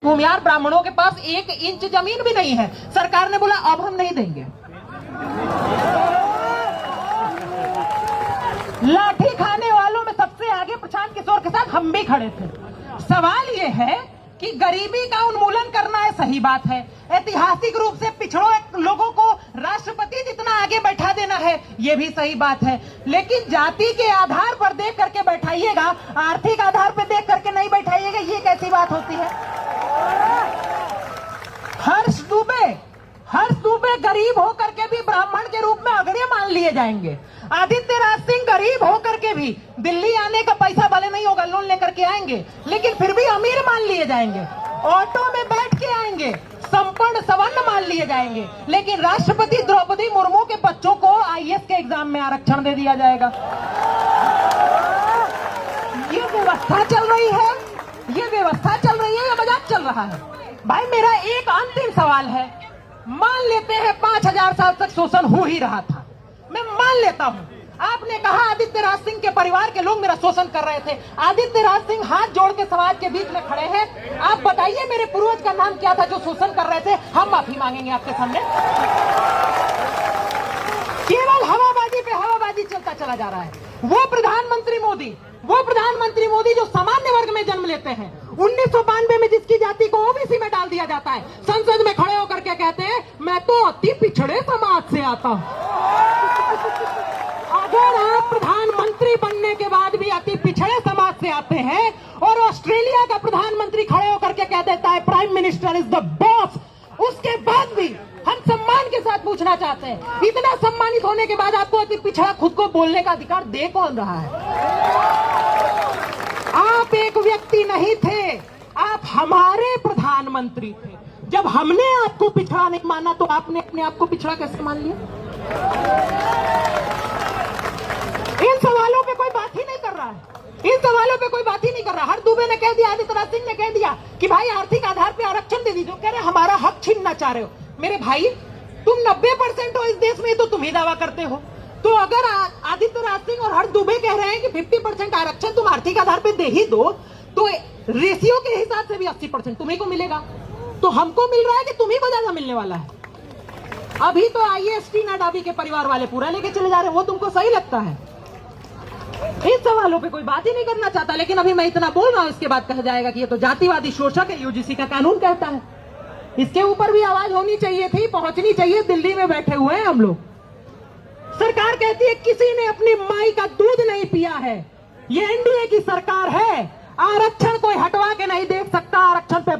भूमिहार ब्राह्मणों के पास 1 इंच जमीन भी नहीं है। सरकार ने बोला अब हम नहीं देंगे। लाठी खाने वालों में सबसे आगे प्रशांत किशोर के साथ हम भी खड़े थे। सवाल ये है कि गरीबी का उन्मूलन करना है, सही बात है। ऐतिहासिक रूप से पिछड़ों लोगों को राष्ट्रपति जितना आगे बैठा देना है, ये भी सही बात है। लेकिन जाति के आधार पर देख करके बैठाइएगा, आर्थिक आधार पर देख करके नहीं बैठाइएगा, ये कैसी बात होती है। हर्ष दुबे गरीब होकर के भी ब्राह्मण के रूप में अगड़े मान लिए जाएंगे। आदित्य राज सिंह गरीब होकर के भी दिल्ली आने का पैसा भले नहीं होगा, लोन लेकर के आएंगे, लेकिन फिर भी अमीर मान लिए जाएंगे। ऑटो में बैठ के आएंगे, संपन्न सवर्ण मान लिए जाएंगे, लेकिन राष्ट्रपति द्रौपदी मुर्मू के बच्चों को आईएएस के एग्जाम में आरक्षण दे दिया जाएगा। ये व्यवस्था चल रही है, या मजाक चल रहा है? भाई मेरा एक अंतिम सवाल है, मान लेते हैं 5000 साल तक शोषण हो ही रहा था, मैं मान लेता हूं। आपने कहा आदित्य राज सिंह के परिवार के लोग मेरा शोषण कर रहे थे। आदित्य राज सिंह हाथ जोड़ के समाज के बीच में खड़े हैं। आप बताइए मेरे पूर्वज का नाम क्या था जो शोषण कर रहे थे? हम माफी मांगेंगे आपके सामने। केवल हवाबाजी पे हवाबाजी चलता चला जा रहा है। वो प्रधानमंत्री मोदी जो सामान्य वर्ग में जन्म लेते हैं, 1992 में जिसकी जाति को ओबीसी में डाल दिया जाता है, संसद में खड़े होकर के कहते हैं मैं तो अति पिछड़े समाज से आता हूं। अगर आप प्रधानमंत्री बनने के बाद भी अति पिछड़े समाज से आते हैं और ऑस्ट्रेलिया का प्रधानमंत्री खड़े होकर के कह देता है prime minister is the boss, उसके बाद भी हम सम्मान के साथ पूछना चाहते हैं, इतना सम्मानित होने के बाद आपको अति पिछड़ा खुद को बोलने का अधिकार दे कौन रहा है? आप एक व्यक्ति नहीं थे, आप हमारे प्रधानमंत्री थे। जब हमने आपको पिछड़ा नहीं माना तो आपने अपने आप को पिछड़ा कैसे मान लिया? इन सवालों पे कोई बात ही नहीं कर रहा है। हर दुबे ने कह दिया, आदित्य राज सिंह ने कह दिया कि भाई आर्थिक आधार पे आरक्षण दे दीजिए। कह रहे हमारा हक छीनना चाह रहे हो। मेरे भाई तुम 90% हो इस देश में, तो तुम ही दावा करते हो। तो अगर आदित्य राज सिंह और हर दुबे कह रहे हैं कि 50% आरक्षण तुम आर्थिक आधार पे दे ही दो, तो रेशियो के हिसाब से भी 80% तुम्ही को मिलेगा। तो हमको मिल रहा है कि तुम्ही को ज्यादा मिलने वाला है। अभी तो आईएएस टीना डाबी के परिवार वाले पूरा लेके चले जा रहे हैं, वो तुमको सही लगता है? इन सवालों पे कोई बात ही नहीं करना चाहता। लेकिन अभी मैं इतना बोल रहा हूं, इसके बाद कहा जाएगा कि ये तो जातिवादी शोषक है, यूजीसी का कानून कहता है। इसके ऊपर भी आवाज होनी चाहिए थी, पहुंचनी चाहिए। दिल्ली में बैठे हुए हैं हम लोग। सरकार कहती है किसी ने अपनी माई का दूध नहीं पिया है। ये एनडीए की सरकार है। आरक्षण कोई हटवा के नहीं देख सकता। आरक्षण पे